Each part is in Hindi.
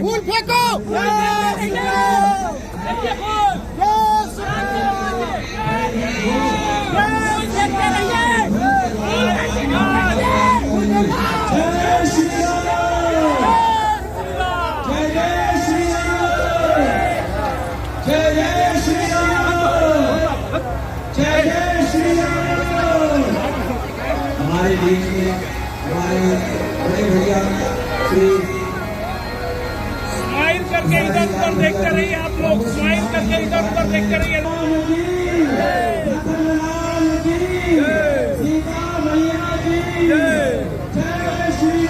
फूल फेंको। हमारे देश में हमारे बड़े भैया श्री स्माइल करके इधर उधर देखते रहिए आप लोग, स्माइल करके इधर उधर देखते रहिए। सीता मैया की जय श्री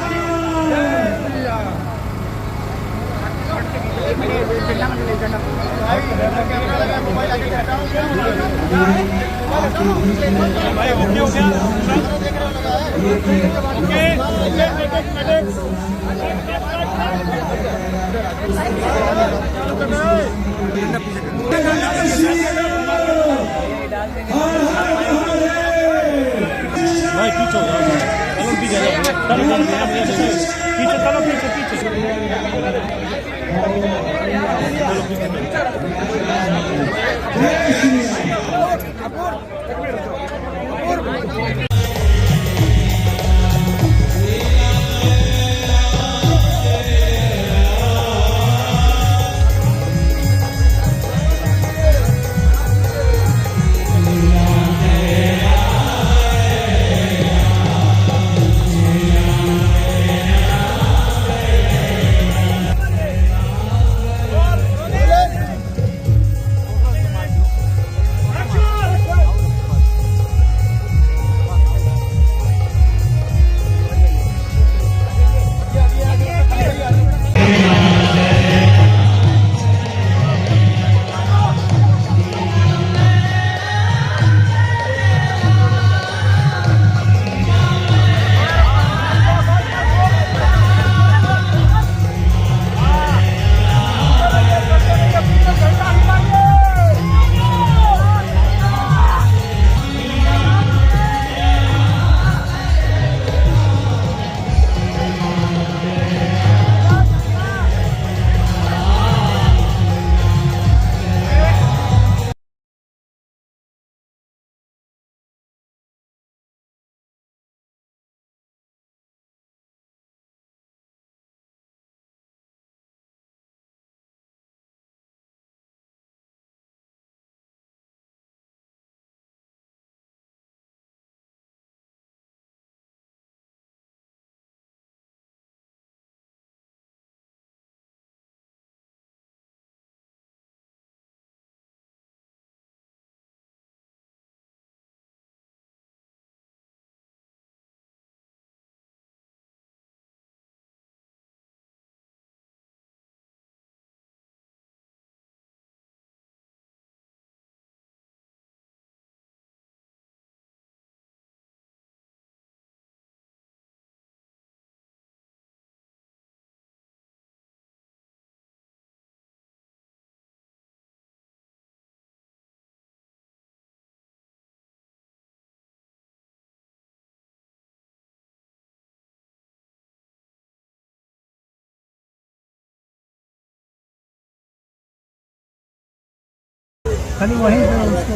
खाली वहीं पे उसको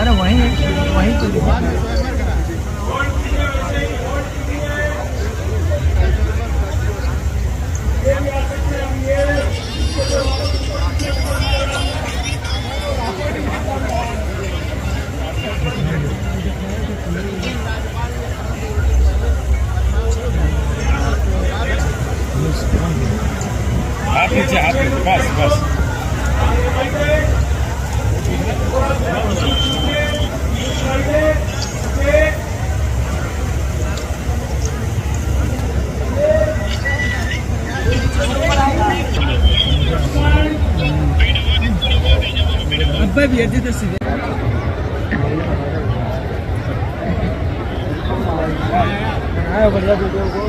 अरे वहीं वहीं पे हाथ नीचे, हाथ नीचे, बस बस। अब्बा भी अजय दस आया बढ़िया वीडियो को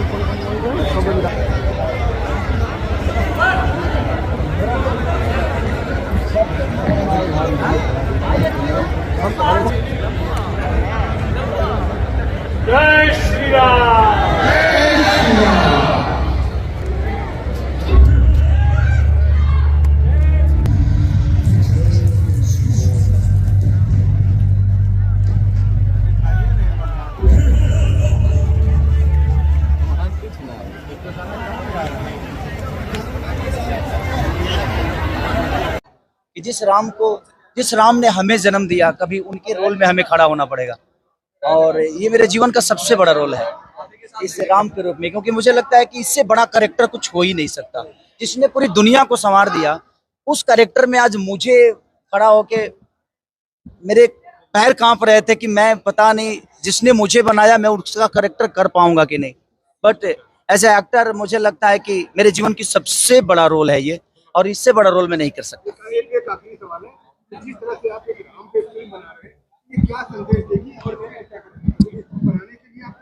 जय श्री राम। कि जिस राम ने हमें जन्म दिया, कभी उनके रोल में हमें खड़ा होना पड़ेगा। और ये मेरे जीवन का सबसे बड़ा रोल है इस राम के रूप में, क्योंकि मुझे लगता है कि इससे बड़ा कैरेक्टर कुछ हो ही नहीं सकता। जिसने पूरी दुनिया को संवार दिया, उस कैरेक्टर में आज मुझे खड़ा होके मेरे पैर कांप रहे थे कि मैं पता नहीं जिसने मुझे बनाया मैं उसका कैरेक्टर कर पाऊंगा कि नहीं। बट एज ए एक्टर मुझे लगता है कि मेरे जीवन की सबसे बड़ा रोल है ये, और इससे बड़ा रोल मैं नहीं कर सकता। एक आखिरी सवाल है, जिस तरह से आप एक राम पे फिल्म बना रहे हैं, ये क्या संदेश देगी और क्या बनाने के लिए आप?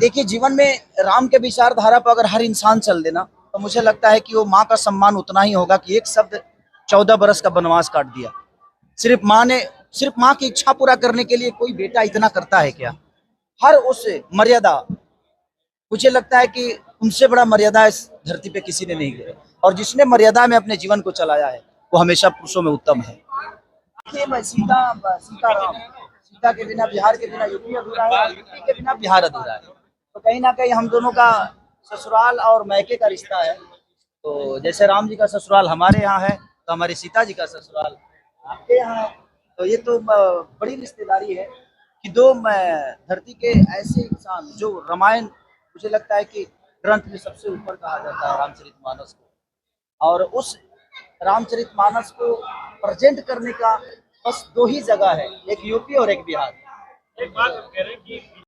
देखिए, जीवन में राम के विचारधारा पर अगर हर इंसान चल देना, तो मुझे लगता है कि वो माँ का सम्मान उतना ही होगा कि एक शब्द 14 बरस का वनवास काट दिया। सिर्फ माँ की इच्छा पूरा करने के लिए कोई बेटा इतना करता है क्या? हर उस मर्यादा, मुझे लगता है कि उनसे बड़ा मर्यादा इस धरती पे किसी ने नहीं किया, और जिसने मर्यादा में अपने जीवन को चलाया है वो हमेशा पुरुषों में उत्तम है। सीता के बिना बिहार के बिना यूपी अधूरा है, यूपी के बिना बिहार अधूरा है। तो कहीं ना कहीं हम दोनों का ससुराल और मैके का रिश्ता है। तो जैसे राम जी का ससुराल हमारे यहाँ है, तो हमारी सीता जी का ससुराल आपके यहाँ है। तो ये तो बड़ी रिश्तेदारी है कि दो धरती के ऐसे इंसान, जो रामायण मुझे लगता है कि ग्रंथ में सबसे ऊपर कहा जाता है रामचरितमानस को, और उस रामचरितमानस को प्रेजेंट करने का बस 2 ही जगह है, एक यूपी और एक बिहार। एक बात कह रहे हैं कि